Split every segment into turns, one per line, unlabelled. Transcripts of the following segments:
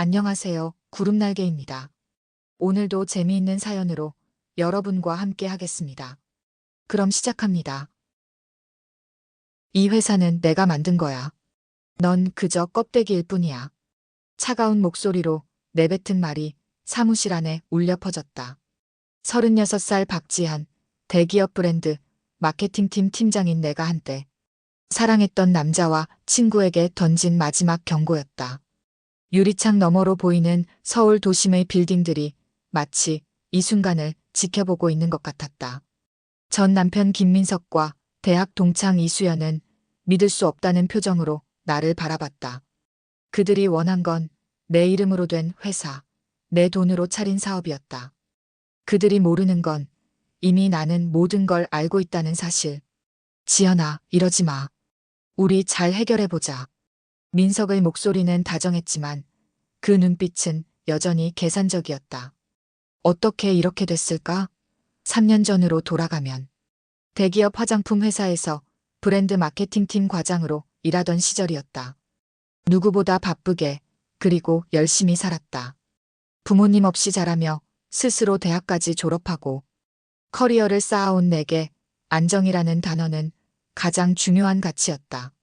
안녕하세요. 구름날개입니다. 오늘도 재미있는 사연으로 여러분과 함께 하겠습니다. 그럼 시작합니다. 이 회사는 내가 만든 거야. 넌 그저 껍데기일 뿐이야. 차가운 목소리로 내뱉은 말이 사무실 안에 울려 퍼졌다. 36살 박지한, 대기업 브랜드 마케팅팀 팀장인 내가 한때 사랑했던 남자와 친구에게 던진 마지막 경고였다. 유리창 너머로 보이는 서울 도심의 빌딩들이 마치 이 순간을 지켜보고 있는 것 같았다. 전 남편 김민석과 대학 동창 이수연은 믿을 수 없다는 표정으로 나를 바라봤다. 그들이 원한 건 내 이름으로 된 회사, 내 돈으로 차린 사업이었다. 그들이 모르는 건 이미 나는 모든 걸 알고 있다는 사실. 지연아, 이러지 마. 우리 잘 해결해보자. 민석의 목소리는 다정했지만 그 눈빛은 여전히 계산적이었다. 어떻게 이렇게 됐을까? 3년 전으로 돌아가면 대기업 화장품 회사에서 브랜드 마케팅팀 과장으로 일하던 시절이었다. 누구보다 바쁘게 그리고 열심히 살았다. 부모님 없이 자라며 스스로 대학까지 졸업하고 커리어를 쌓아온 내게 안정이라는 단어는 가장 중요한 가치였다.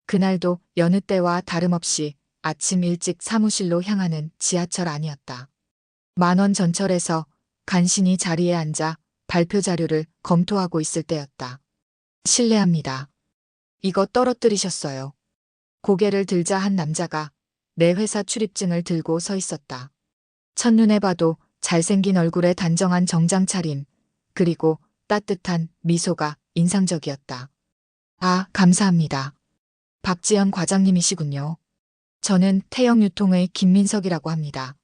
그날도 여느 때와 다름없이 아침 일찍 사무실로 향하는 지하철 안이었다. 만원 전철에서 간신히 자리에 앉아 발표 자료를 검토하고 있을 때였다. 실례합니다. 이거 떨어뜨리셨어요. 고개를 들자 한 남자가 내 회사 출입증을 들고 서 있었다. 첫눈에 봐도 잘생긴 얼굴에 단정한 정장 차림, 그리고 따뜻한 미소가 인상적이었다. 아, 감사합니다. 박지연 과장님이시군요. 저는 태영유통의 김민석이라고 합니다.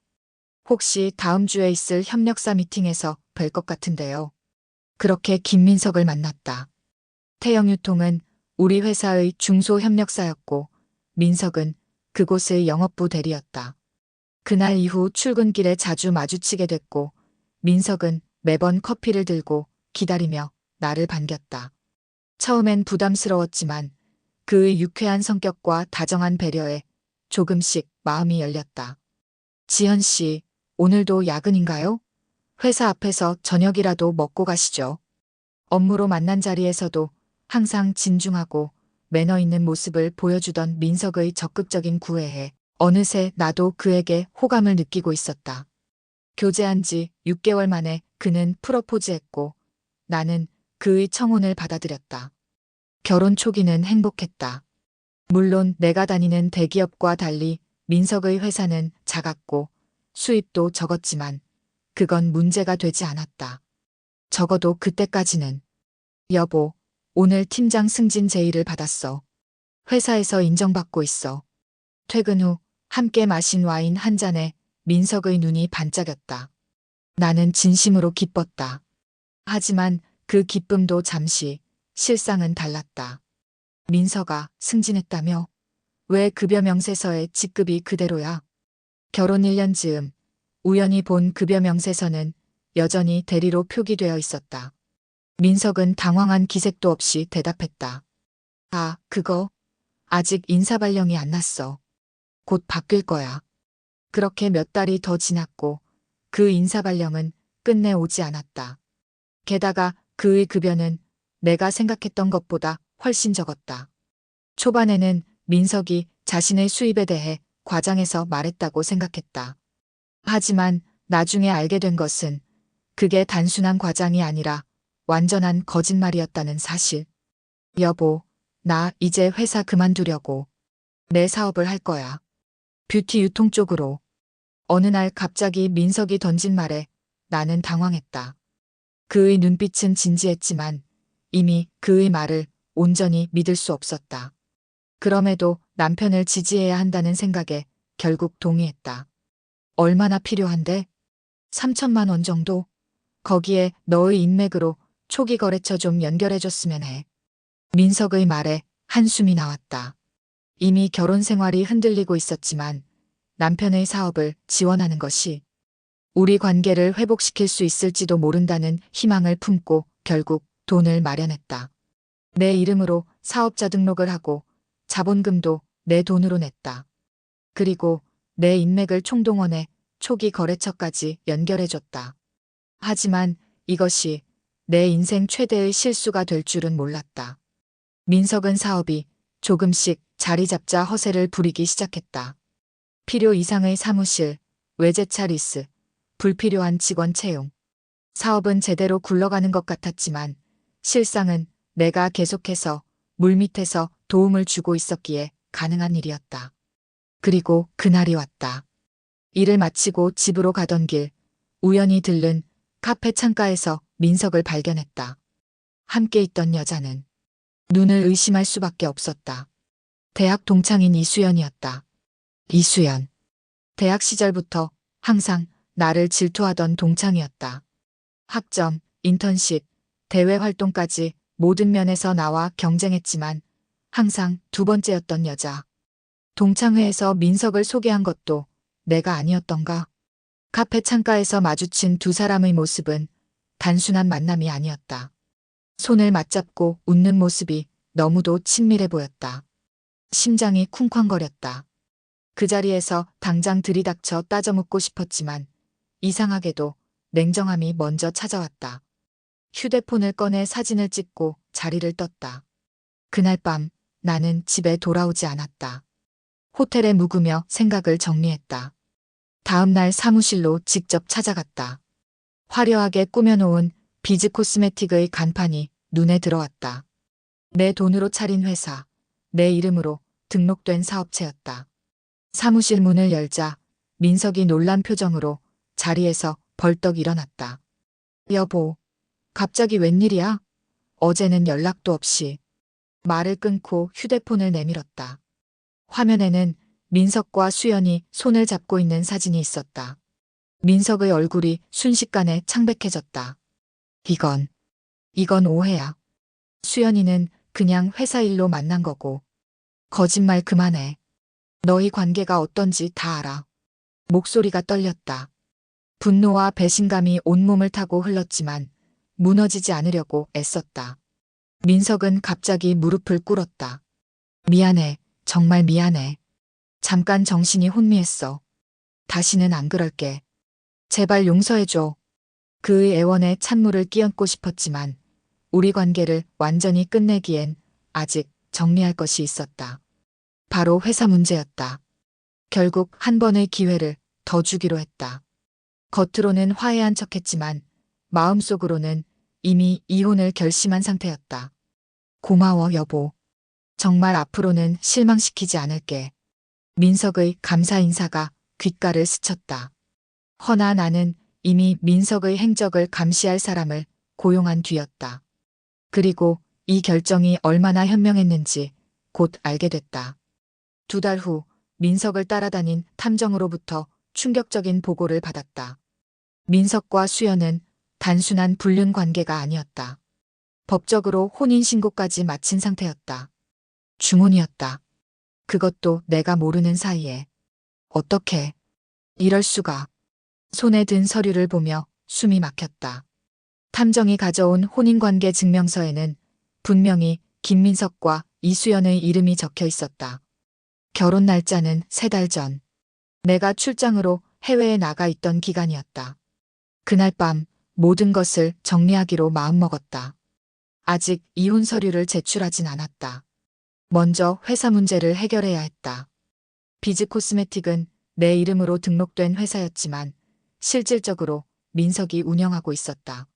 혹시 다음 주에 있을 협력사 미팅에서 뵐 것 같은데요. 그렇게 김민석을 만났다. 태영유통은 우리 회사의 중소협력사였고 민석은 그곳의 영업부 대리였다. 그날 이후 출근길에 자주 마주치게 됐고 민석은 매번 커피를 들고 기다리며 나를 반겼다. 처음엔 부담스러웠지만 그의 유쾌한 성격과 다정한 배려에 조금씩 마음이 열렸다. 지현 씨, 오늘도 야근인가요? 회사 앞에서 저녁이라도 먹고 가시죠. 업무로 만난 자리에서도 항상 진중하고 매너 있는 모습을 보여주던 민석의 적극적인 구애에 어느새 나도 그에게 호감을 느끼고 있었다. 교제한 지 6개월 만에 그는 프로포즈했고 나는 그의 청혼을 받아들였다. 결혼 초기는 행복했다. 물론 내가 다니는 대기업과 달리 민석의 회사는 작았고 수입도 적었지만 그건 문제가 되지 않았다. 적어도 그때까지는. 여보, 오늘 팀장 승진 제의를 받았어. 회사에서 인정받고 있어. 퇴근 후 함께 마신 와인 한 잔에 민석의 눈이 반짝였다. 나는 진심으로 기뻤다. 하지만 그 기쁨도 잠시, 실상은 달랐다. 민석아, 승진했다며? 왜 급여 명세서에 직급이 그대로야? 결혼 1년 즈음, 우연히 본 급여 명세서는 여전히 대리로 표기되어 있었다. 민석은 당황한 기색도 없이 대답했다. 아, 그거? 아직 인사발령이 안 났어. 곧 바뀔 거야. 그렇게 몇 달이 더 지났고 그 인사발령은 끝내 오지 않았다. 게다가 그의 급여는 내가 생각했던 것보다 훨씬 적었다. 초반에는 민석이 자신의 수입에 대해 과장해서 말했다고 생각했다. 하지만 나중에 알게 된 것은 그게 단순한 과장이 아니라 완전한 거짓말이었다는 사실. 여보, 나 이제 회사 그만두려고. 내 사업을 할 거야. 뷰티 유통 쪽으로. 어느 날 갑자기 민석이 던진 말에 나는 당황했다. 그의 눈빛은 진지했지만 이미 그의 말을 온전히 믿을 수 없었다. 그럼에도 남편을 지지해야 한다는 생각에 결국 동의했다. 얼마나 필요한데? 3천만 원 정도? 거기에 너의 인맥으로 초기 거래처 좀 연결해줬으면 해. 민석의 말에 한숨이 나왔다. 이미 결혼 생활이 흔들리고 있었지만 남편의 사업을 지원하는 것이 우리 관계를 회복시킬 수 있을지도 모른다는 희망을 품고 결국 돈을 마련했다. 내 이름으로 사업자 등록을 하고 자본금도 내 돈으로 냈다. 그리고 내 인맥을 총동원해 초기 거래처까지 연결해줬다. 하지만 이것이 내 인생 최대의 실수가 될 줄은 몰랐다. 민석은 사업이 조금씩 자리 잡자 허세를 부리기 시작했다. 필요 이상의 사무실, 외제차 리스, 불필요한 직원 채용. 사업은 제대로 굴러가는 것 같았지만 실상은 내가 계속해서 물밑에서 도움을 주고 있었기에 가능한 일이었다. 그리고 그날이 왔다. 일을 마치고 집으로 가던 길, 우연히 들른 카페 창가에서 민석을 발견했다. 함께 있던 여자는 눈을 의심할 수밖에 없었다. 대학 동창인 이수연이었다. 이수연. 대학 시절부터 항상 나를 질투하던 동창이었다. 학점, 인턴십, 대외 활동까지 모든 면에서 나와 경쟁했지만 항상 두 번째였던 여자. 동창회에서 민석을 소개한 것도 내가 아니었던가? 카페 창가에서 마주친 두 사람의 모습은 단순한 만남이 아니었다. 손을 맞잡고 웃는 모습이 너무도 친밀해 보였다. 심장이 쿵쾅거렸다. 그 자리에서 당장 들이닥쳐 따져묻고 싶었지만 이상하게도 냉정함이 먼저 찾아왔다. 휴대폰을 꺼내 사진을 찍고 자리를 떴다. 그날 밤 나는 집에 돌아오지 않았다. 호텔에 묵으며 생각을 정리했다. 다음 날 사무실로 직접 찾아갔다. 화려하게 꾸며놓은 비즈 코스메틱의 간판이 눈에 들어왔다. 내 돈으로 차린 회사, 내 이름으로 등록된 사업체였다. 사무실 문을 열자 민석이 놀란 표정으로 자리에서 벌떡 일어났다. 여보, 갑자기 웬일이야? 어제는 연락도 없이. 말을 끊고 휴대폰을 내밀었다. 화면에는 민석과 수연이 손을 잡고 있는 사진이 있었다. 민석의 얼굴이 순식간에 창백해졌다. 이건 오해야. 수연이는 그냥 회사 일로 만난 거고. 거짓말 그만해. 너희 관계가 어떤지 다 알아. 목소리가 떨렸다. 분노와 배신감이 온몸을 타고 흘렀지만 무너지지 않으려고 애썼다. 민석은 갑자기 무릎을 꿇었다. 미안해. 정말 미안해. 잠깐 정신이 혼미했어. 다시는 안 그럴게. 제발 용서해줘. 그의 애원에 찬물을 끼얹고 싶었지만 우리 관계를 완전히 끝내기엔 아직 정리할 것이 있었다. 바로 회사 문제였다. 결국 한 번의 기회를 더 주기로 했다. 겉으로는 화해한 척했지만 마음속으로는 이미 이혼을 결심한 상태였다. 고마워 여보. 정말 앞으로는 실망시키지 않을게. 민석의 감사 인사가 귓가를 스쳤다. 허나 나는 이미 민석의 행적을 감시할 사람을 고용한 뒤였다. 그리고 이 결정이 얼마나 현명했는지 곧 알게 됐다. 2달 후 민석을 따라다닌 탐정으로부터 충격적인 보고를 받았다. 민석과 수연은 단순한 불륜 관계가 아니었다. 법적으로 혼인신고까지 마친 상태였다. 중혼이었다. 그것도 내가 모르는 사이에. 어떻게? 이럴 수가. 손에 든 서류를 보며 숨이 막혔다. 탐정이 가져온 혼인관계 증명서에는 분명히 김민석과 이수연의 이름이 적혀 있었다. 결혼 날짜는 3달 전. 내가 출장으로 해외에 나가 있던 기간이었다. 그날 밤 모든 것을 정리하기로 마음먹었다. 아직 이혼 서류를 제출하진 않았다. 먼저 회사 문제를 해결해야 했다. 비즈 코스메틱은 내 이름으로 등록된 회사였지만 실질적으로 민석이 운영하고 있었다.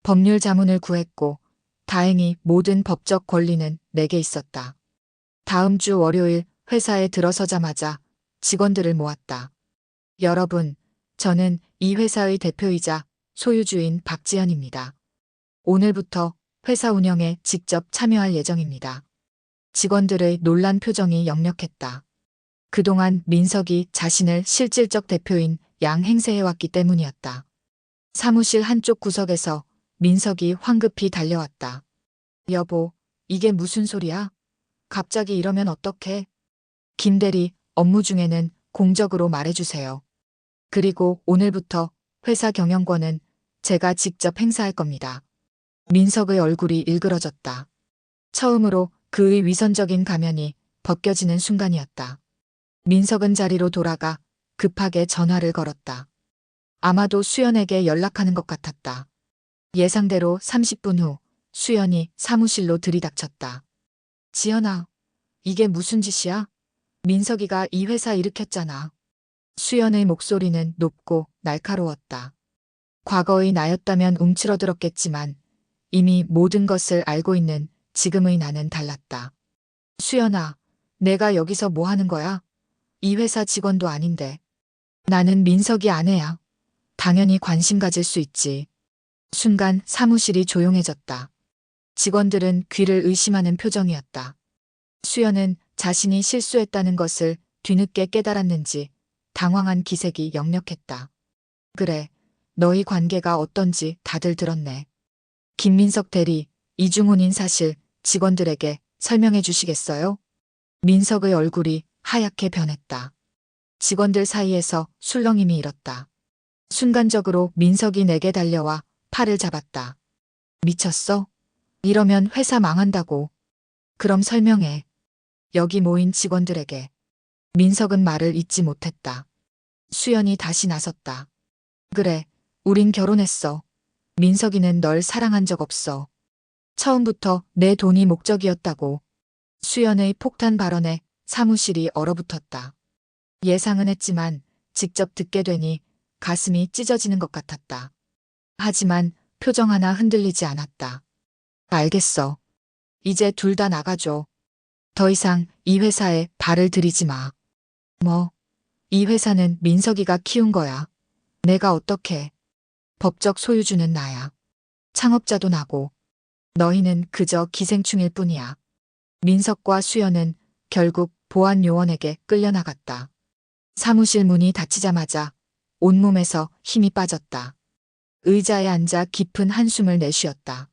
법률 자문을 구했고 다행히 모든 법적 권리는 내게 있었다. 다음 주 월요일 회사에 들어서자마자 직원들을 모았다. 여러분, 저는 이 회사의 대표이자 소유주인 박지연입니다. 오늘부터 회사 운영에 직접 참여할 예정입니다. 직원들의 놀란 표정이 역력했다. 그동안 민석이 자신을 실질적 대표인 양 행세해왔기 때문이었다. 사무실 한쪽 구석에서 민석이 황급히 달려왔다. 여보, 이게 무슨 소리야? 갑자기 이러면 어떡해? 김대리, 업무 중에는 공적으로 말해주세요. 그리고 오늘부터 회사 경영권은 제가 직접 행사할 겁니다. 민석의 얼굴이 일그러졌다. 처음으로 그의 위선적인 가면이 벗겨지는 순간이었다. 민석은 자리로 돌아가 급하게 전화를 걸었다. 아마도 수연에게 연락하는 것 같았다. 예상대로 30분 후 수연이 사무실로 들이닥쳤다. 지연아, 이게 무슨 짓이야? 민석이가 이 회사 일으켰잖아. 수연의 목소리는 높고 날카로웠다. 과거의 나였다면 움츠러들었겠지만 이미 모든 것을 알고 있는 지금의 나는 달랐다. 수연아, 내가 여기서 뭐 하는 거야? 이 회사 직원도 아닌데. 나는 민석이 아내야. 당연히 관심 가질 수 있지. 순간 사무실이 조용해졌다. 직원들은 귀를 의심하는 표정이었다. 수연은 자신이 실수했다는 것을 뒤늦게 깨달았는지 당황한 기색이 역력했다. 그래, 너희 관계가 어떤지 다들 들었네. 김민석 대리, 이중훈인 사실 직원들에게 설명해 주시겠어요? 민석의 얼굴이 하얗게 변했다. 직원들 사이에서 술렁임이 일었다. 순간적으로 민석이 내게 달려와 팔을 잡았다. 미쳤어? 이러면 회사 망한다고. 그럼 설명해. 여기 모인 직원들에게. 민석은 말을 잇지 못했다. 수연이 다시 나섰다. 그래, 우린 결혼했어. 민석이는 널 사랑한 적 없어. 처음부터 내 돈이 목적이었다고. 수연의 폭탄 발언에 사무실이 얼어붙었다. 예상은 했지만 직접 듣게 되니 가슴이 찢어지는 것 같았다. 하지만 표정 하나 흔들리지 않았다. 알겠어. 이제 둘 다 나가줘. 더 이상 이 회사에 발을 들이지 마. 뭐, 이 회사는 민석이가 키운 거야. 내가 어떻게. 법적 소유주는 나야. 창업자도 나고. 너희는 그저 기생충일 뿐이야. 민석과 수연은 결국 보안 요원에게 끌려나갔다. 사무실 문이 닫히자마자 온몸에서 힘이 빠졌다. 의자에 앉아 깊은 한숨을 내쉬었다.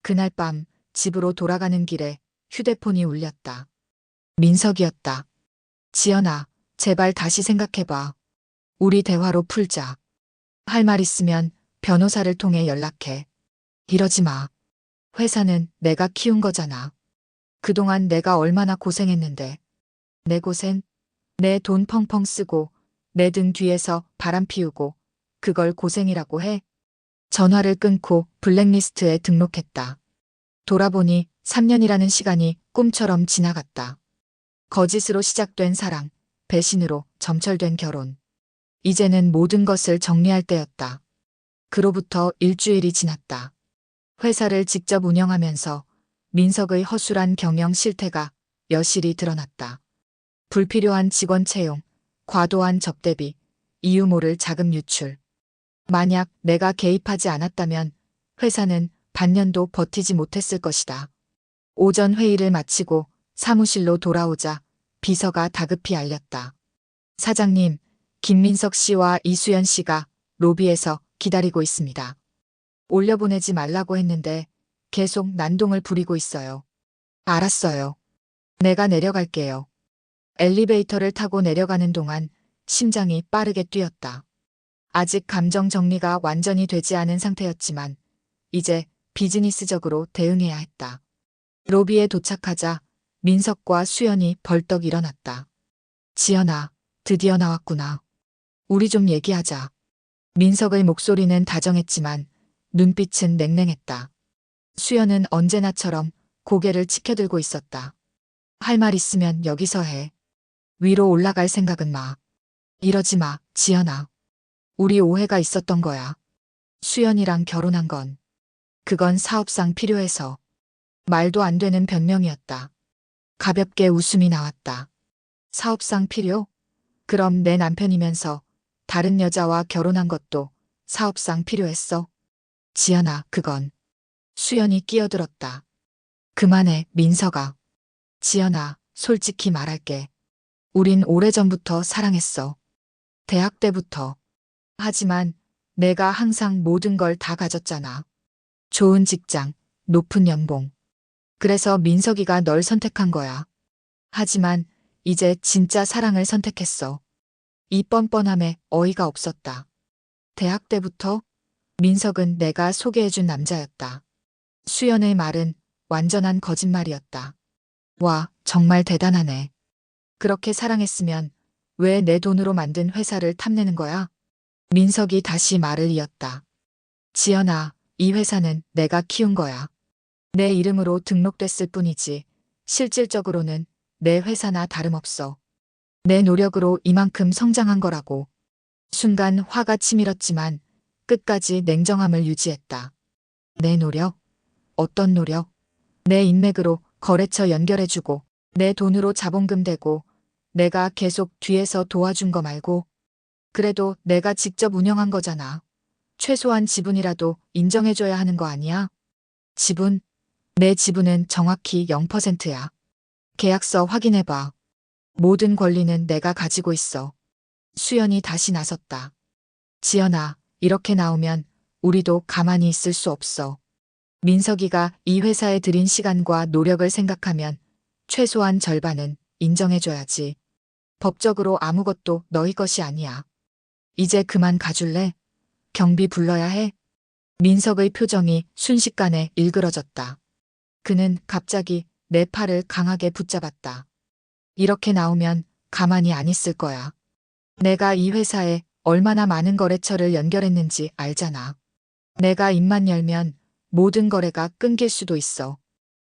그날 밤 집으로 돌아가는 길에 휴대폰이 울렸다. 민석이었다. 지연아, 제발 다시 생각해봐. 우리 대화로 풀자. 할 말 있으면 변호사를 통해 연락해. 이러지 마. 회사는 내가 키운 거잖아. 그동안 내가 얼마나 고생했는데. 내 고생? 내 돈 펑펑 쓰고 내 등 뒤에서 바람 피우고 그걸 고생이라고 해? 전화를 끊고 블랙리스트에 등록했다. 돌아보니 3년이라는 시간이 꿈처럼 지나갔다. 거짓으로 시작된 사랑, 배신으로 점철된 결혼. 이제는 모든 것을 정리할 때였다. 그로부터 일주일이 지났다. 회사를 직접 운영하면서 민석의 허술한 경영 실태가 여실히 드러났다. 불필요한 직원 채용, 과도한 접대비, 이유 모를 자금 유출. 만약 내가 개입하지 않았다면 회사는 반년도 버티지 못했을 것이다. 오전 회의를 마치고 사무실로 돌아오자 비서가 다급히 알렸다. 사장님, 김민석 씨와 이수연 씨가 로비에서 기다리고 있습니다. 올려보내지 말라고 했는데 계속 난동을 부리고 있어요. 알았어요. 내가 내려갈게요. 엘리베이터를 타고 내려가는 동안 심장이 빠르게 뛰었다. 아직 감정 정리가 완전히 되지 않은 상태였지만 이제 비즈니스적으로 대응해야 했다. 로비에 도착하자 민석과 수연이 벌떡 일어났다. 지연아, 드디어 나왔구나. 우리 좀 얘기하자. 민석의 목소리는 다정했지만 눈빛은 냉랭했다. 수연은 언제나처럼 고개를 치켜들고 있었다. 할 말 있으면 여기서 해. 위로 올라갈 생각은 마. 이러지 마, 지연아. 우리 오해가 있었던 거야. 수연이랑 결혼한 건. 그건 사업상 필요해서. 말도 안 되는 변명이었다. 가볍게 웃음이 나왔다. 사업상 필요? 그럼 내 남편이면서 다른 여자와 결혼한 것도 사업상 필요했어? 지연아, 그건. 수연이 끼어들었다. 그만해, 민석아. 지연아, 솔직히 말할게. 우린 오래전부터 사랑했어. 대학 때부터. 하지만 내가 항상 모든 걸 다 가졌잖아. 좋은 직장, 높은 연봉. 그래서 민석이가 널 선택한 거야. 하지만 이제 진짜 사랑을 선택했어. 이 뻔뻔함에 어이가 없었다. 대학 때부터 민석은 내가 소개해준 남자였다. 수연의 말은 완전한 거짓말이었다. 와, 정말 대단하네. 그렇게 사랑했으면 왜 내 돈으로 만든 회사를 탐내는 거야? 민석이 다시 말을 이었다. 지연아, 이 회사는 내가 키운 거야. 내 이름으로 등록됐을 뿐이지 실질적으로는 내 회사나 다름없어. 내 노력으로 이만큼 성장한 거라고. 순간 화가 치밀었지만 끝까지 냉정함을 유지했다. 내 노력? 어떤 노력? 내 인맥으로 거래처 연결해주고 내 돈으로 자본금 대고 내가 계속 뒤에서 도와준 거 말고. 그래도 내가 직접 운영한 거잖아. 최소한 지분이라도 인정해줘야 하는 거 아니야? 지분? 내 지분은 정확히 0%야. 계약서 확인해봐. 모든 권리는 내가 가지고 있어. 수연이 다시 나섰다. 지연아, 이렇게 나오면 우리도 가만히 있을 수 없어. 민석이가 이 회사에 들인 시간과 노력을 생각하면 최소한 절반은 인정해줘야지. 법적으로 아무것도 너희 것이 아니야. 이제 그만 가줄래? 경비 불러야 해? 민석의 표정이 순식간에 일그러졌다. 그는 갑자기 내 팔을 강하게 붙잡았다. 이렇게 나오면 가만히 안 있을 거야. 내가 이 회사에 얼마나 많은 거래처를 연결했는지 알잖아. 내가 입만 열면 모든 거래가 끊길 수도 있어.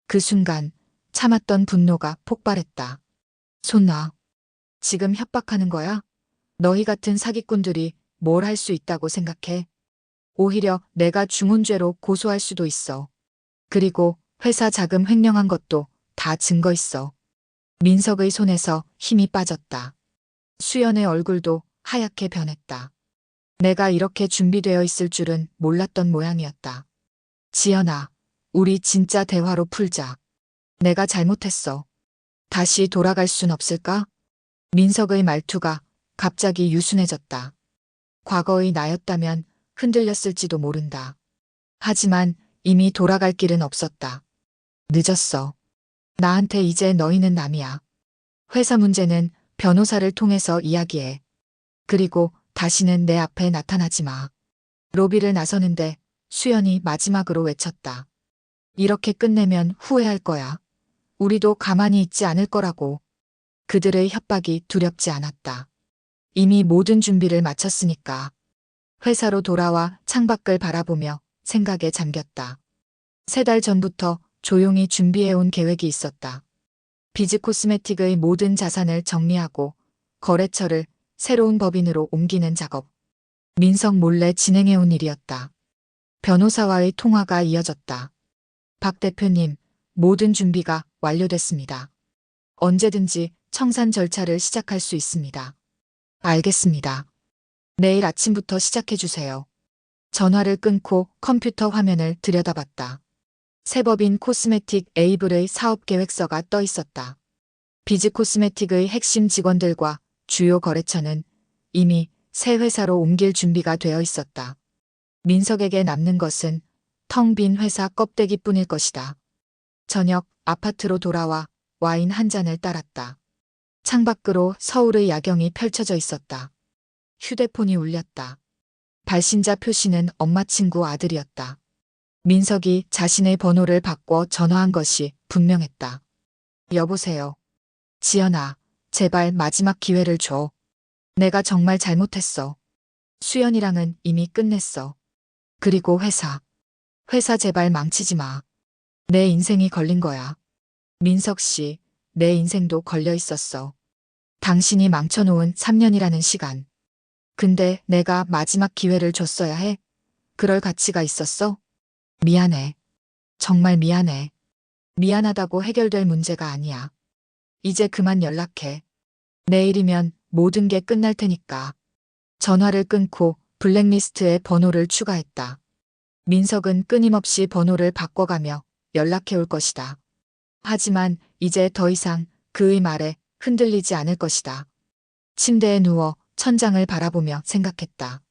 그 순간 참았던 분노가 폭발했다. 손 놔. 지금 협박하는 거야? 너희 같은 사기꾼들이 뭘 할 수 있다고 생각해? 오히려 내가 중훈죄로 고소할 수도 있어. 그리고 회사 자금 횡령한 것도 다 증거 있어. 민석의 손에서 힘이 빠졌다. 수연의 얼굴도 하얗게 변했다. 내가 이렇게 준비되어 있을 줄은 몰랐던 모양이었다. 지연아, 우리 진짜 대화로 풀자. 내가 잘못했어. 다시 돌아갈 순 없을까? 민석의 말투가 갑자기 유순해졌다. 과거의 나였다면 흔들렸을지도 모른다. 하지만 이미 돌아갈 길은 없었다. 늦었어. 나한테 이제 너희는 남이야. 회사 문제는 변호사를 통해서 이야기해. 그리고 다시는 내 앞에 나타나지 마. 로비를 나서는데 수연이 마지막으로 외쳤다. 이렇게 끝내면 후회할 거야. 우리도 가만히 있지 않을 거라고. 그들의 협박이 두렵지 않았다. 이미 모든 준비를 마쳤으니까. 회사로 돌아와 창밖을 바라보며 생각에 잠겼다. 3달 전부터 조용히 준비해온 계획이 있었다. 비즈 코스메틱의 모든 자산을 정리하고 거래처를 새로운 법인으로 옮기는 작업. 민석 몰래 진행해온 일이었다. 변호사와의 통화가 이어졌다. 박 대표님, 모든 준비가 완료됐습니다. 언제든지 청산 절차를 시작할 수 있습니다. 알겠습니다. 내일 아침부터 시작해주세요. 전화를 끊고 컴퓨터 화면을 들여다봤다. 새 법인 코스메틱 에이블의 사업 계획서가 떠 있었다. 비즈 코스메틱의 핵심 직원들과 주요 거래처는 이미 새 회사로 옮길 준비가 되어 있었다. 민석에게 남는 것은 텅 빈 회사 껍데기뿐일 것이다. 저녁 아파트로 돌아와 와인 한 잔을 따랐다. 창밖으로 서울의 야경이 펼쳐져 있었다. 휴대폰이 울렸다. 발신자 표시는 엄마 친구 아들이었다. 민석이 자신의 번호를 바꿔 전화한 것이 분명했다. 여보세요. 지연아, 제발 마지막 기회를 줘. 내가 정말 잘못했어. 수연이랑은 이미 끝냈어. 그리고 회사. 회사 제발 망치지 마. 내 인생이 걸린 거야. 민석 씨, 내 인생도 걸려 있었어. 당신이 망쳐놓은 3년이라는 시간. 근데 내가 마지막 기회를 줬어야 해? 그럴 가치가 있었어? 미안해. 정말 미안해. 미안하다고 해결될 문제가 아니야. 이제 그만 연락해. 내일이면 모든 게 끝날 테니까. 전화를 끊고 블랙리스트에 번호를 추가했다. 민석은 끊임없이 번호를 바꿔가며 연락해 올 것이다. 하지만 이제 더 이상 그의 말에 흔들리지 않을 것이다. 침대에 누워 천장을 바라보며 생각했다.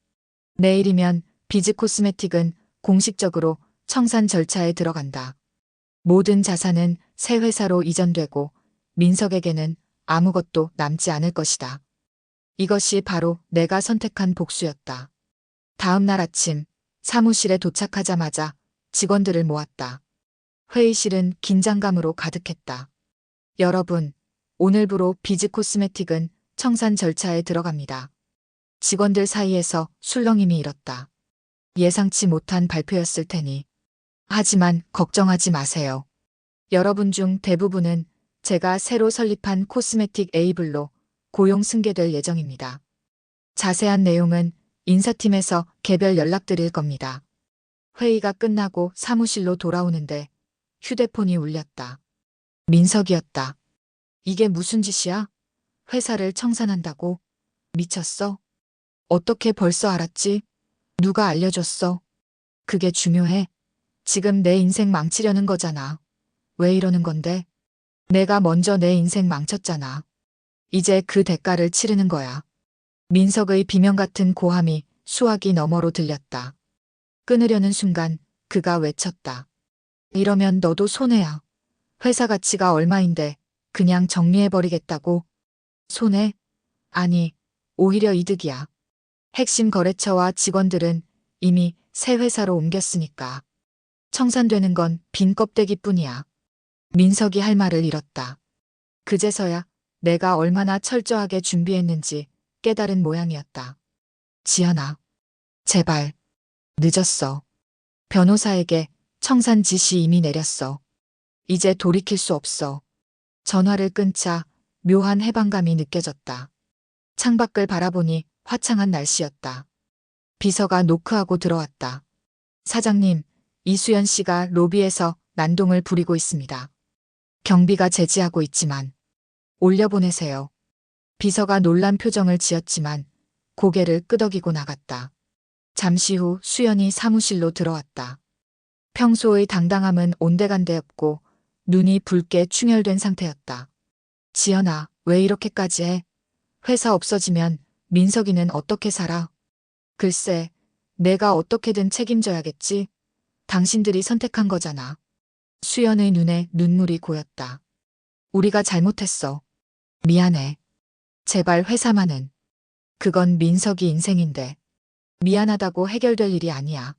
내일이면 비즈 코스메틱은 공식적으로 청산 절차에 들어간다. 모든 자산은 새 회사로 이전되고 민석에게는 아무것도 남지 않을 것이다. 이것이 바로 내가 선택한 복수였다. 다음 날 아침 사무실에 도착하자마자 직원들을 모았다. 회의실은 긴장감으로 가득했다. 여러분, 오늘부로 비즈 코스메틱은 청산 절차에 들어갑니다. 직원들 사이에서 술렁임이 일었다. 예상치 못한 발표였을 테니. 하지만 걱정하지 마세요. 여러분 중 대부분은 제가 새로 설립한 코스메틱 에이블로 고용 승계될 예정입니다. 자세한 내용은 인사팀에서 개별 연락드릴 겁니다. 회의가 끝나고 사무실로 돌아오는데 휴대폰이 울렸다. 민석이었다. 이게 무슨 짓이야? 회사를 청산한다고? 미쳤어? 어떻게 벌써 알았지? 누가 알려줬어? 그게 중요해? 지금 내 인생 망치려는 거잖아. 왜 이러는 건데? 내가 먼저 내 인생 망쳤잖아. 이제 그 대가를 치르는 거야. 민석의 비명 같은 고함이 수화기 너머로 들렸다. 끊으려는 순간 그가 외쳤다. 이러면 너도 손해야. 회사 가치가 얼마인데 그냥 정리해버리겠다고? 손해? 아니, 오히려 이득이야. 핵심 거래처와 직원들은 이미 새 회사로 옮겼으니까. 청산되는 건 빈 껍데기뿐이야. 민석이 할 말을 잃었다. 그제서야 내가 얼마나 철저하게 준비했는지 깨달은 모양이었다. 지연아, 제발. 늦었어. 변호사에게 청산 지시 이미 내렸어. 이제 돌이킬 수 없어. 전화를 끊자 묘한 해방감이 느껴졌다. 창밖을 바라보니 화창한 날씨였다. 비서가 노크하고 들어왔다. 사장님, 이수연 씨가 로비에서 난동을 부리고 있습니다. 경비가 제지하고 있지만 올려보내세요. 비서가 놀란 표정을 지었지만 고개를 끄덕이고 나갔다. 잠시 후 수연이 사무실로 들어왔다. 평소의 당당함은 온데간데 없고 눈이 붉게 충혈된 상태였다. 지연아, 왜 이렇게까지 해? 회사 없어지면 민석이는 어떻게 살아? 글쎄, 내가 어떻게든 책임져야겠지. 당신들이 선택한 거잖아. 수연의 눈에 눈물이 고였다. 우리가 잘못했어. 미안해. 제발 회사만은. 그건 민석이 인생인데. 미안하다고 해결될 일이 아니야.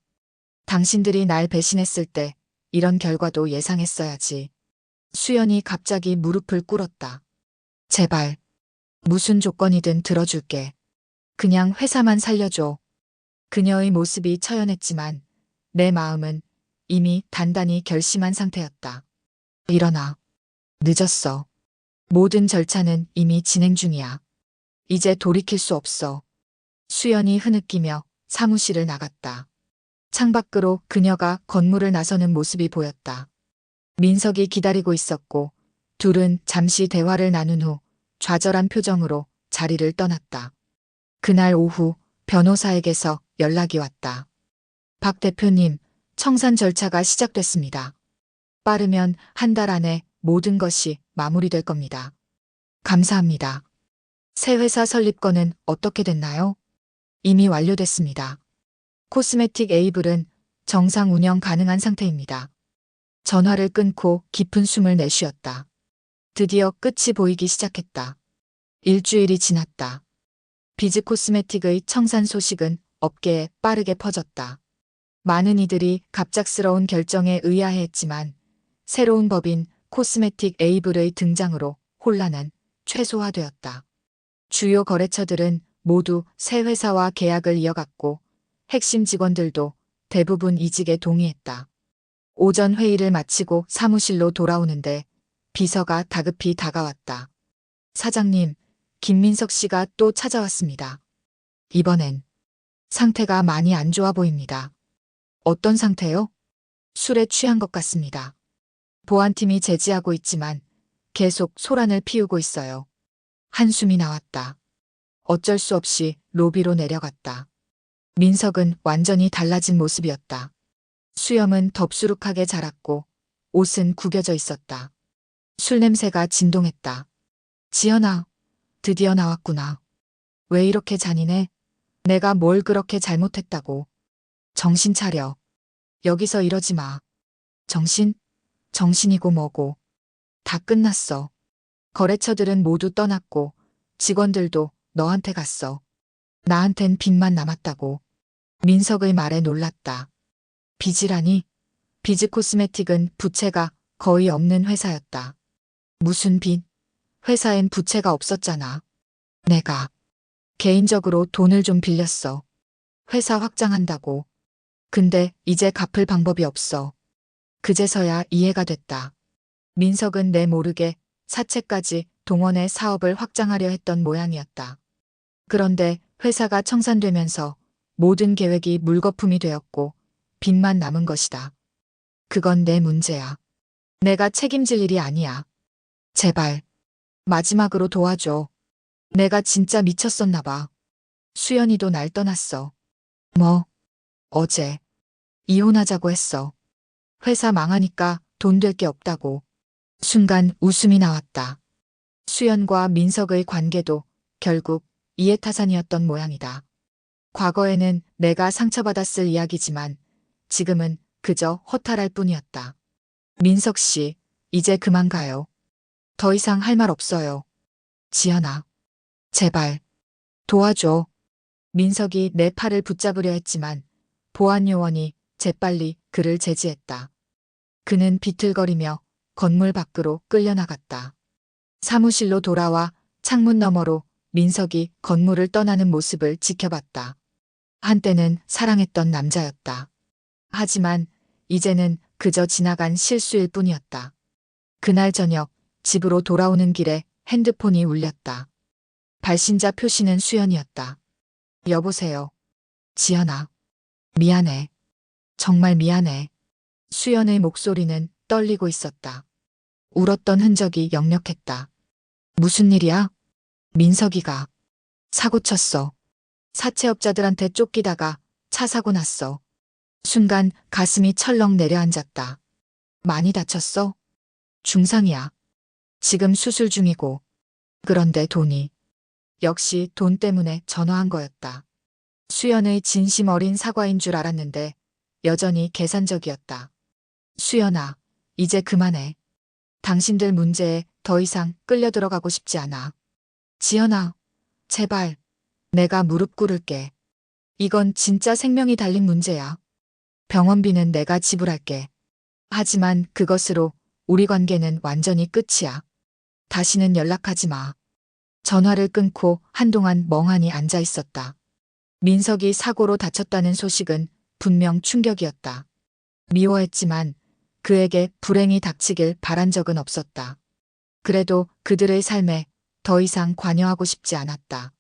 당신들이 날 배신했을 때 이런 결과도 예상했어야지. 수연이 갑자기 무릎을 꿇었다. 제발. 무슨 조건이든 들어줄게. 그냥 회사만 살려줘. 그녀의 모습이 처연했지만 내 마음은 이미 단단히 결심한 상태였다. 일어나. 늦었어. 모든 절차는 이미 진행 중이야. 이제 돌이킬 수 없어. 수연이 흐느끼며 사무실을 나갔다. 창밖으로 그녀가 건물을 나서는 모습이 보였다. 민석이 기다리고 있었고 둘은 잠시 대화를 나눈 후 좌절한 표정으로 자리를 떠났다. 그날 오후 변호사에게서 연락이 왔다. 박 대표님, 청산 절차가 시작됐습니다. 빠르면 한 달 안에 모든 것이 마무리될 겁니다. 감사합니다. 새 회사 설립건은 어떻게 됐나요? 이미 완료됐습니다. 코스메틱 에이블은 정상 운영 가능한 상태입니다. 전화를 끊고 깊은 숨을 내쉬었다. 드디어 끝이 보이기 시작했다. 일주일이 지났다. 비즈 코스메틱의 청산 소식은 업계에 빠르게 퍼졌다. 많은 이들이 갑작스러운 결정에 의아해했지만 새로운 법인 코스메틱 에이블의 등장으로 혼란은 최소화되었다. 주요 거래처들은 모두 새 회사와 계약을 이어갔고 핵심 직원들도 대부분 이직에 동의했다. 오전 회의를 마치고 사무실로 돌아오는데 비서가 다급히 다가왔다. 사장님, 김민석 씨가 또 찾아왔습니다. 이번엔 상태가 많이 안 좋아 보입니다. 어떤 상태요? 술에 취한 것 같습니다. 보안팀이 제지하고 있지만 계속 소란을 피우고 있어요. 한숨이 나왔다. 어쩔 수 없이 로비로 내려갔다. 민석은 완전히 달라진 모습이었다. 수염은 덥수룩하게 자랐고 옷은 구겨져 있었다. 술 냄새가 진동했다. 지연아, 드디어 나왔구나. 왜 이렇게 잔인해? 내가 뭘 그렇게 잘못했다고. 정신 차려. 여기서 이러지 마. 정신? 정신이고 뭐고. 다 끝났어. 거래처들은 모두 떠났고 직원들도 너한테 갔어. 나한텐 빚만 남았다고. 민석의 말에 놀랐다. 빚이라니? 비즈 코스메틱은 부채가 거의 없는 회사였다. 무슨 빚? 회사엔 부채가 없었잖아. 내가 개인적으로 돈을 좀 빌렸어. 회사 확장한다고. 근데 이제 갚을 방법이 없어. 그제서야 이해가 됐다. 민석은 내 모르게 사채까지 동원해 사업을 확장하려 했던 모양이었다. 그런데 회사가 청산되면서 모든 계획이 물거품이 되었고 빚만 남은 것이다. 그건 내 문제야. 내가 책임질 일이 아니야. 제발 마지막으로 도와줘. 내가 진짜 미쳤었나 봐. 수연이도 날 떠났어. 뭐, 어제 이혼하자고 했어. 회사 망하니까 돈 될 게 없다고. 순간 웃음이 나왔다. 수연과 민석의 관계도 결국 이해타산이었던 모양이다. 과거에는 내가 상처받았을 이야기지만 지금은 그저 허탈할 뿐이었다. 민석 씨, 이제 그만 가요. 더 이상 할 말 없어요. 지연아, 제발 도와줘. 민석이 내 팔을 붙잡으려 했지만 보안 요원이 재빨리 그를 제지했다. 그는 비틀거리며 건물 밖으로 끌려나갔다. 사무실로 돌아와 창문 너머로 민석이 건물을 떠나는 모습을 지켜봤다. 한때는 사랑했던 남자였다. 하지만 이제는 그저 지나간 실수일 뿐이었다. 그날 저녁 집으로 돌아오는 길에 핸드폰이 울렸다. 발신자 표시는 수연이었다. 여보세요. 지연아. 미안해. 정말 미안해. 수연의 목소리는 떨리고 있었다. 울었던 흔적이 역력했다. 무슨 일이야? 민석이가 사고 쳤어. 사채업자들한테 쫓기다가 차 사고 났어. 순간 가슴이 철렁 내려앉았다. 많이 다쳤어? 중상이야. 지금 수술 중이고. 그런데 돈이. 역시 돈 때문에 전화한 거였다. 수연의 진심 어린 사과인 줄 알았는데 여전히 계산적이었다. 수연아, 이제 그만해. 당신들 문제에 더 이상 끌려 들어가고 싶지 않아. 지연아, 제발. 내가 무릎 꿇을게. 이건 진짜 생명이 달린 문제야. 병원비는 내가 지불할게. 하지만 그것으로 우리 관계는 완전히 끝이야. 다시는 연락하지 마. 전화를 끊고 한동안 멍하니 앉아 있었다. 민석이 사고로 다쳤다는 소식은 분명 충격이었다. 미워했지만 그에게 불행이 닥치길 바란 적은 없었다. 그래도 그들의 삶에 더 이상 관여하고 싶지 않았다.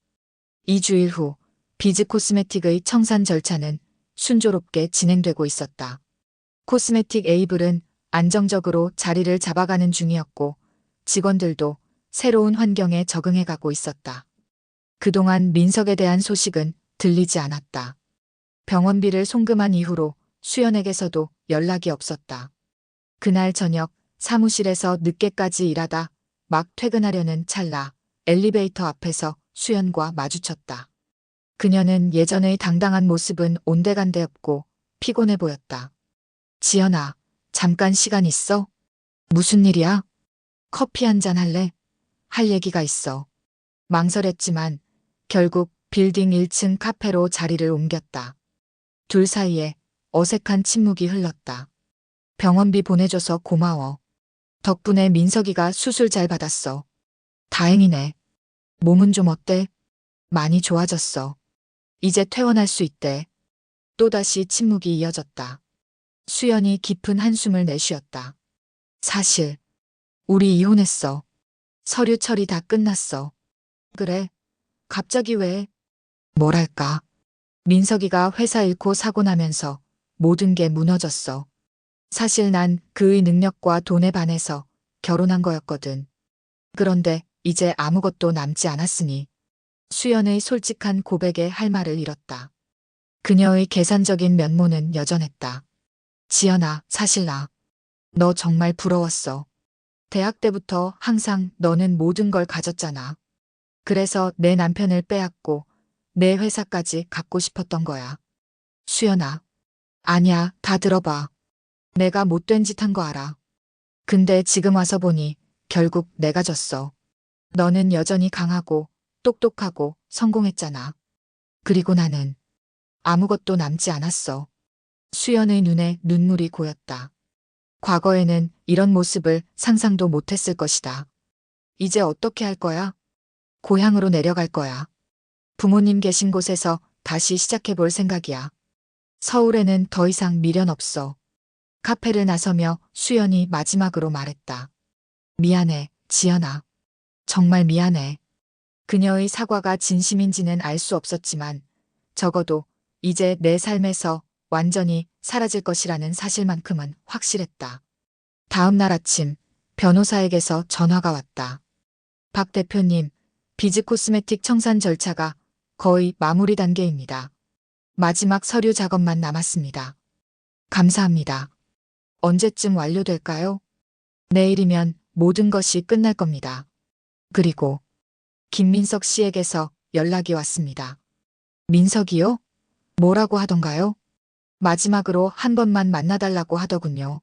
2주일 후 비즈 코스메틱의 청산 절차는 순조롭게 진행되고 있었다. 코스메틱 에이블은 안정적으로 자리를 잡아가는 중이었고 직원들도 새로운 환경에 적응해가고 있었다. 그동안 민석에 대한 소식은 들리지 않았다. 병원비를 송금한 이후로 수연에게서도 연락이 없었다. 그날 저녁 사무실에서 늦게까지 일하다 막 퇴근하려는 찰나 엘리베이터 앞에서 수연과 마주쳤다. 그녀는 예전의 당당한 모습은 온데간데 없고 피곤해 보였다. 지연아, 잠깐 시간 있어? 무슨 일이야? 커피 한 잔 할래? 할 얘기가 있어. 망설였지만 결국 빌딩 1층 카페로 자리를 옮겼다. 둘 사이에 어색한 침묵이 흘렀다. 병원비 보내줘서 고마워. 덕분에 민석이가 수술 잘 받았어. 다행이네. 몸은 좀 어때? 많이 좋아졌어. 이제 퇴원할 수 있대. 또다시 침묵이 이어졌다. 수연이 깊은 한숨을 내쉬었다. 사실 우리 이혼했어. 서류 처리 다 끝났어. 그래? 갑자기 왜? 뭐랄까. 민석이가 회사 잃고 사고 나면서 모든 게 무너졌어. 사실 난 그의 능력과 돈에 반해서 결혼한 거였거든. 그런데 이제 아무것도 남지 않았으니 수연의 솔직한 고백에 할 말을 잃었다. 그녀의 계산적인 면모는 여전했다. 지연아, 사실 너 정말 부러웠어. 대학 때부터 항상 너는 모든 걸 가졌잖아. 그래서 내 남편을 빼앗고 내 회사까지 갖고 싶었던 거야. 수연아. 아니야, 다 들어봐. 내가 못된 짓 한 거 알아. 근데 지금 와서 보니 결국 내가 졌어. 너는 여전히 강하고 똑똑하고 성공했잖아. 그리고 나는 아무것도 남지 않았어. 수연의 눈에 눈물이 고였다. 과거에는 이런 모습을 상상도 못했을 것이다. 이제 어떻게 할 거야? 고향으로 내려갈 거야. 부모님 계신 곳에서 다시 시작해볼 생각이야. 서울에는 더 이상 미련 없어. 카페를 나서며 수연이 마지막으로 말했다. 미안해, 지연아. 정말 미안해. 그녀의 사과가 진심인지는 알 수 없었지만 적어도 이제 내 삶에서 완전히 사라질 것이라는 사실만큼은 확실했다. 다음 날 아침 변호사에게서 전화가 왔다. 박 대표님, 비즈 코스메틱 청산 절차가 거의 마무리 단계입니다. 마지막 서류 작업만 남았습니다. 감사합니다. 언제쯤 완료될까요? 내일이면 모든 것이 끝날 겁니다. 그리고 김민석 씨에게서 연락이 왔습니다. 민석이요? 뭐라고 하던가요? 마지막으로 한 번만 만나달라고 하더군요.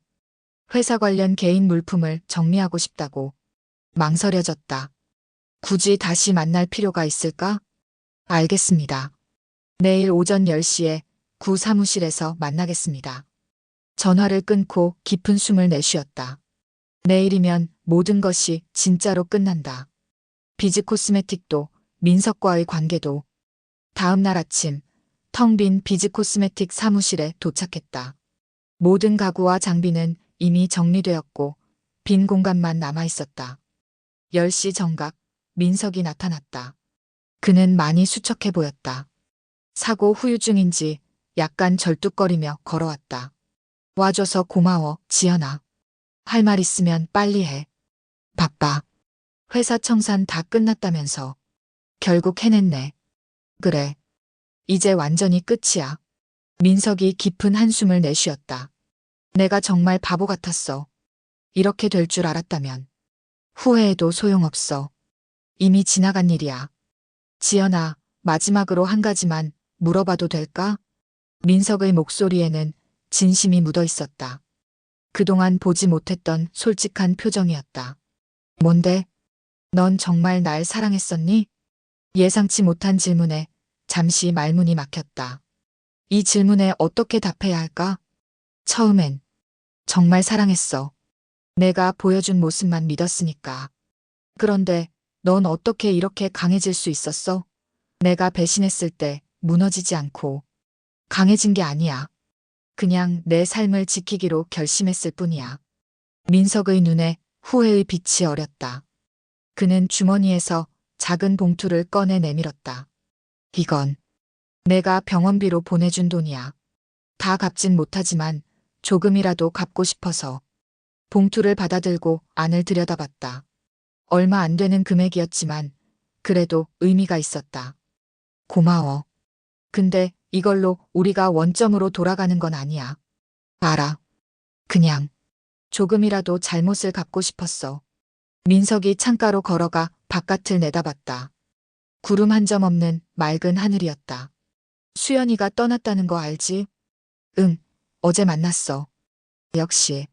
회사 관련 개인 물품을 정리하고 싶다고. 망설여졌다. 굳이 다시 만날 필요가 있을까? 알겠습니다. 내일 오전 10시에 구 사무실에서 만나겠습니다. 전화를 끊고 깊은 숨을 내쉬었다. 내일이면 모든 것이 진짜로 끝난다. 비즈 코스메틱도 민석과의 관계도. 다음 날 아침 텅 빈 비즈 코스메틱 사무실에 도착했다. 모든 가구와 장비는 이미 정리되었고 빈 공간만 남아 있었다. 10시 정각 민석이 나타났다. 그는 많이 수척해 보였다. 사고 후유증인지 약간 절뚝거리며 걸어왔다. 와줘서 고마워, 지연아. 할 말 있으면 빨리 해. 바빠. 회사 청산 다 끝났다면서. 결국 해냈네. 그래. 이제 완전히 끝이야. 민석이 깊은 한숨을 내쉬었다. 내가 정말 바보 같았어. 이렇게 될 줄 알았다면. 후회해도 소용없어. 이미 지나간 일이야. 지연아, 마지막으로 한 가지만 물어봐도 될까? 민석의 목소리에는 진심이 묻어 있었다. 그동안 보지 못했던 솔직한 표정이었다. 뭔데? 넌 정말 날 사랑했었니? 예상치 못한 질문에 잠시 말문이 막혔다. 이 질문에 어떻게 답해야 할까? 처음엔 정말 사랑했어. 내가 보여준 모습만 믿었으니까. 그런데 넌 어떻게 이렇게 강해질 수 있었어? 내가 배신했을 때 무너지지 않고. 강해진 게 아니야. 그냥 내 삶을 지키기로 결심했을 뿐이야. 민석의 눈에 후회의 빛이 어렸다. 그는 주머니에서 작은 봉투를 꺼내 내밀었다. 이건 내가 병원비로 보내준 돈이야. 다 갚진 못하지만 조금이라도 갚고 싶어서. 봉투를 받아들고 안을 들여다봤다. 얼마 안 되는 금액이었지만 그래도 의미가 있었다. 고마워. 근데 이걸로 우리가 원점으로 돌아가는 건 아니야. 알아. 그냥 조금이라도 잘못을 갚고 싶었어. 민석이 창가로 걸어가 바깥을 내다봤다. 구름 한 점 없는 맑은 하늘이었다. 수연이가 떠났다는 거 알지? 응, 어제 만났어. 역시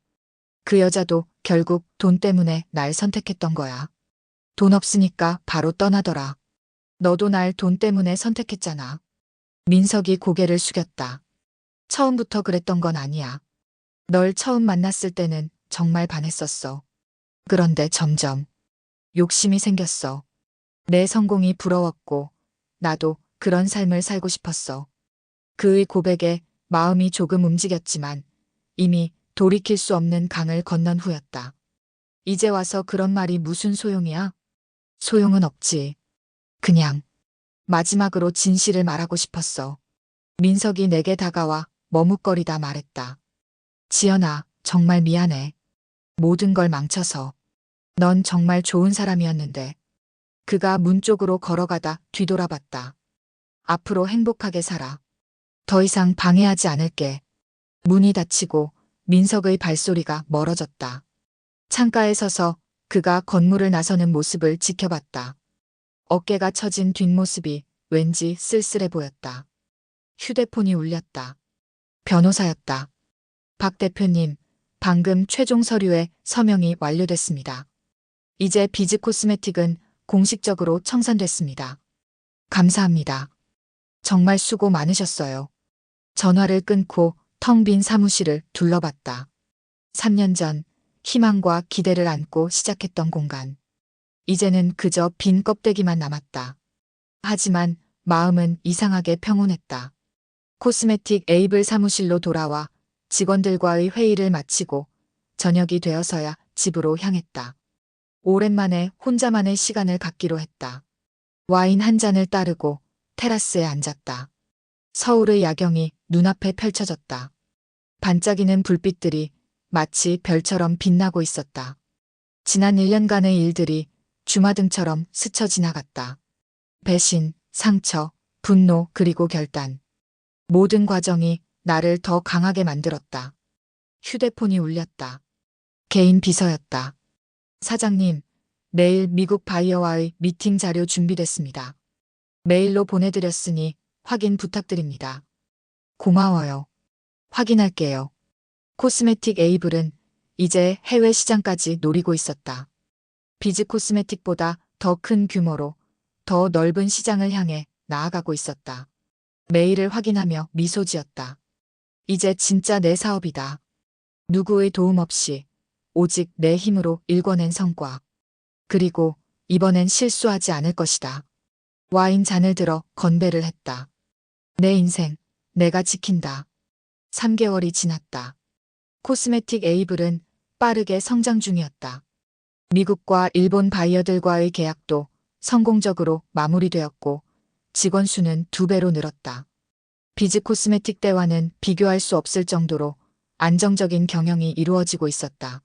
그 여자도 결국 돈 때문에 날 선택했던 거야. 돈 없으니까 바로 떠나더라. 너도 날 돈 때문에 선택했잖아. 민석이 고개를 숙였다. 처음부터 그랬던 건 아니야. 널 처음 만났을 때는 정말 반했었어. 그런데 점점 욕심이 생겼어. 내 성공이 부러웠고 나도 그런 삶을 살고 싶었어. 그의 고백에 마음이 조금 움직였지만 이미 돌이킬 수 없는 강을 건넌 후였다. 이제 와서 그런 말이 무슨 소용이야? 소용은 없지. 그냥 마지막으로 진실을 말하고 싶었어. 민석이 내게 다가와 머뭇거리다 말했다. 지연아, 정말 미안해. 모든 걸 망쳐서. 넌 정말 좋은 사람이었는데. 그가 문 쪽으로 걸어가다 뒤돌아봤다. 앞으로 행복하게 살아. 더 이상 방해하지 않을게. 문이 닫히고 민석의 발소리가 멀어졌다. 창가에 서서 그가 건물을 나서는 모습을 지켜봤다. 어깨가 처진 뒷모습이 왠지 쓸쓸해 보였다. 휴대폰이 울렸다. 변호사였다. 박 대표님, 방금 최종 서류에 서명이 완료됐습니다. 이제 비즈 코스메틱은 공식적으로 청산됐습니다. 감사합니다. 정말 수고 많으셨어요. 전화를 끊고 텅 빈 사무실을 둘러봤다. 3년 전 희망과 기대를 안고 시작했던 공간. 이제는 그저 빈 껍데기만 남았다. 하지만 마음은 이상하게 평온했다. 코스메틱 에이블 사무실로 돌아와 직원들과의 회의를 마치고 저녁이 되어서야 집으로 향했다. 오랜만에 혼자만의 시간을 갖기로 했다. 와인 한 잔을 따르고 테라스에 앉았다. 서울의 야경이 눈앞에 펼쳐졌다. 반짝이는 불빛들이 마치 별처럼 빛나고 있었다. 지난 1년간의 일들이 주마등처럼 스쳐 지나갔다. 배신, 상처, 분노, 그리고 결단. 모든 과정이 나를 더 강하게 만들었다. 휴대폰이 울렸다. 개인 비서였다. 사장님, 내일 미국 바이어와의 미팅 자료 준비됐습니다. 메일로 보내드렸으니 확인 부탁드립니다. 고마워요. 확인할게요. 코스메틱 에이블은 이제 해외 시장까지 노리고 있었다. 비즈 코스메틱보다 더 큰 규모로 더 넓은 시장을 향해 나아가고 있었다. 메일을 확인하며 미소 지었다. 이제 진짜 내 사업이다. 누구의 도움 없이 오직 내 힘으로 일궈낸 성과. 그리고 이번엔 실수하지 않을 것이다. 와인 잔을 들어 건배를 했다. 내 인생, 내가 지킨다. 3개월이 지났다. 코스메틱 에이블은 빠르게 성장 중이었다. 미국과 일본 바이어들과의 계약도 성공적으로 마무리되었고 직원 수는 2배로 늘었다. 비즈 코스메틱 때와는 비교할 수 없을 정도로 안정적인 경영이 이루어지고 있었다.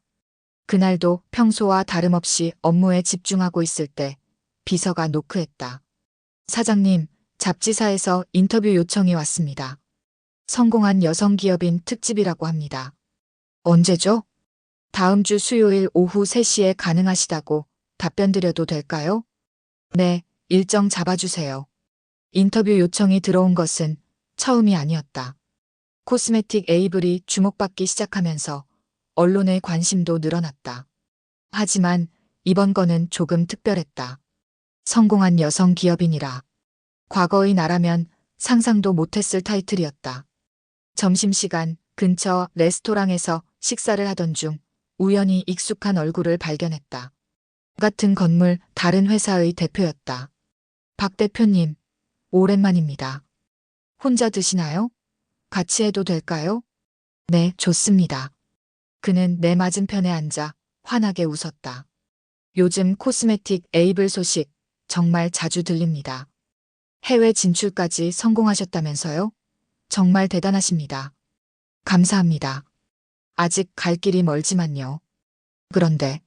그날도 평소와 다름없이 업무에 집중하고 있을 때 비서가 노크했다. 사장님, 잡지사에서 인터뷰 요청이 왔습니다. 성공한 여성 기업인 특집이라고 합니다. 언제죠? 다음 주 수요일 오후 3시에 가능하시다고 답변 드려도 될까요? 네, 일정 잡아주세요. 인터뷰 요청이 들어온 것은 처음이 아니었다. 코스메틱 에이블이 주목받기 시작하면서 언론의 관심도 늘어났다. 하지만 이번 건은 조금 특별했다. 성공한 여성 기업인이라. 과거의 나라면 상상도 못했을 타이틀이었다. 점심시간 근처 레스토랑에서 식사를 하던 중 우연히 익숙한 얼굴을 발견했다. 같은 건물 다른 회사의 대표였다. 박 대표님, 오랜만입니다. 혼자 드시나요? 같이 해도 될까요? 네, 좋습니다. 그는 내 맞은편에 앉아 환하게 웃었다. 요즘 코스메틱 에이블 소식 정말 자주 들립니다. 해외 진출까지 성공하셨다면서요? 정말 대단하십니다. 감사합니다. 아직 갈 길이 멀지만요. 그런데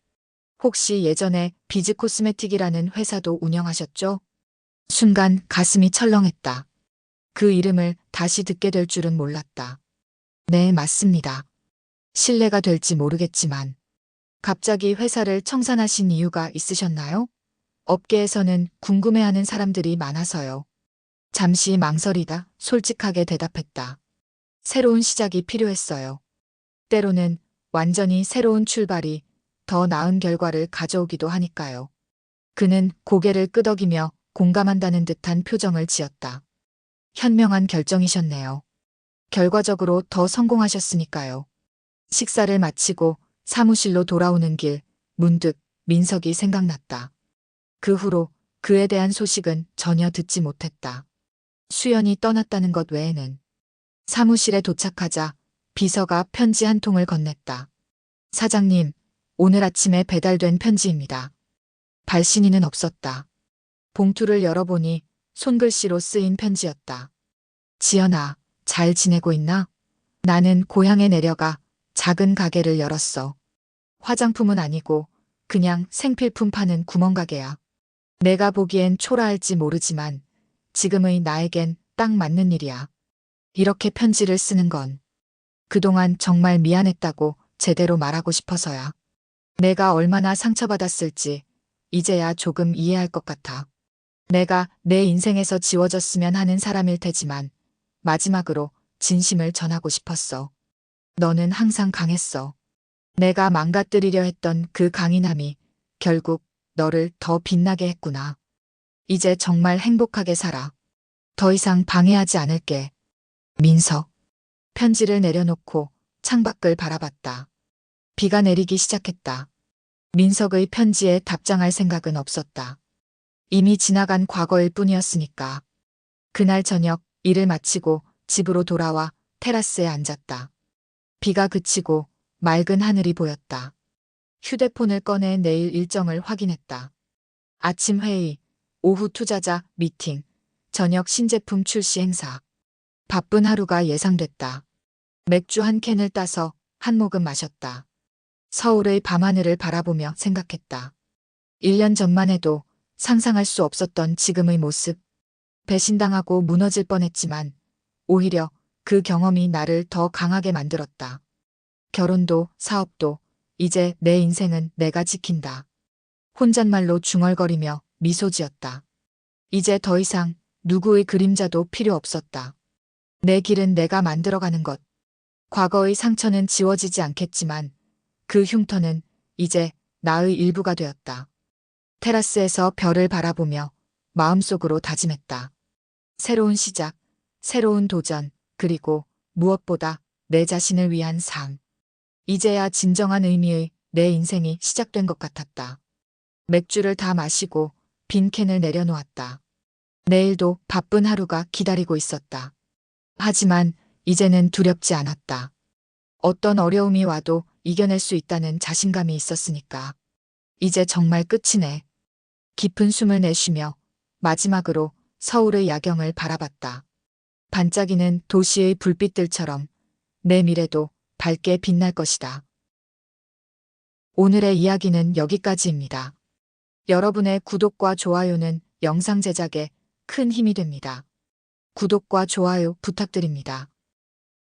혹시 예전에 비즈 코스메틱이라는 회사도 운영하셨죠? 순간 가슴이 철렁했다. 그 이름을 다시 듣게 될 줄은 몰랐다. 네, 맞습니다. 신뢰가 될지 모르겠지만 갑자기 회사를 청산하신 이유가 있으셨나요? 업계에서는 궁금해하는 사람들이 많아서요. 잠시 망설이다 솔직하게 대답했다. 새로운 시작이 필요했어요. 때로는 완전히 새로운 출발이 더 나은 결과를 가져오기도 하니까요. 그는 고개를 끄덕이며 공감한다는 듯한 표정을 지었다. 현명한 결정이셨네요. 결과적으로 더 성공하셨으니까요. 식사를 마치고 사무실로 돌아오는 길 문득 민석이 생각났다. 그 후로 그에 대한 소식은 전혀 듣지 못했다. 수연이 떠났다는 것 외에는. 사무실에 도착하자 비서가 편지 한 통을 건넸다. 사장님, 오늘 아침에 배달된 편지입니다. 발신인은 없었다. 봉투를 열어보니 손글씨로 쓰인 편지였다. 지연아, 잘 지내고 있나? 나는 고향에 내려가 작은 가게를 열었어. 화장품은 아니고 그냥 생필품 파는 구멍가게야. 내가 보기엔 초라할지 모르지만 지금의 나에겐 딱 맞는 일이야. 이렇게 편지를 쓰는 건 그동안 정말 미안했다고 제대로 말하고 싶어서야. 내가 얼마나 상처받았을지 이제야 조금 이해할 것 같아. 내가 내 인생에서 지워졌으면 하는 사람일 테지만 마지막으로 진심을 전하고 싶었어. 너는 항상 강했어. 내가 망가뜨리려 했던 그 강인함이 결국 너를 더 빛나게 했구나. 이제 정말 행복하게 살아. 더 이상 방해하지 않을게. 민석. 편지를 내려놓고 창밖을 바라봤다. 비가 내리기 시작했다. 민석의 편지에 답장할 생각은 없었다. 이미 지나간 과거일 뿐이었으니까. 그날 저녁 일을 마치고 집으로 돌아와 테라스에 앉았다. 비가 그치고 맑은 하늘이 보였다. 휴대폰을 꺼내 내일 일정을 확인했다. 아침 회의, 오후 투자자 미팅, 저녁 신제품 출시 행사. 바쁜 하루가 예상됐다. 맥주 한 캔을 따서 한 모금 마셨다. 서울의 밤하늘을 바라보며 생각했다. 1년 전만 해도 상상할 수 없었던 지금의 모습. 배신당하고 무너질 뻔했지만 오히려 그 경험이 나를 더 강하게 만들었다. 결혼도 사업도 이제 내 인생은 내가 지킨다. 혼잣말로 중얼거리며 미소 지었다. 이제 더 이상 누구의 그림자도 필요 없었다. 내 길은 내가 만들어가는 것. 과거의 상처는 지워지지 않겠지만 그 흉터는 이제 나의 일부가 되었다. 테라스에서 별을 바라보며 마음속으로 다짐했다. 새로운 시작, 새로운 도전, 그리고 무엇보다 내 자신을 위한 삶. 이제야 진정한 의미의 내 인생이 시작된 것 같았다. 맥주를 다 마시고 빈 캔을 내려놓았다. 내일도 바쁜 하루가 기다리고 있었다. 하지만 이제는 두렵지 않았다. 어떤 어려움이 와도 이겨낼 수 있다는 자신감이 있었으니까. 이제 정말 끝이네. 깊은 숨을 내쉬며 마지막으로 서울의 야경을 바라봤다. 반짝이는 도시의 불빛들처럼 내 미래도 밝게 빛날 것이다. 오늘의 이야기는 여기까지입니다. 여러분의 구독과 좋아요는 영상 제작에 큰 힘이 됩니다. 구독과 좋아요 부탁드립니다.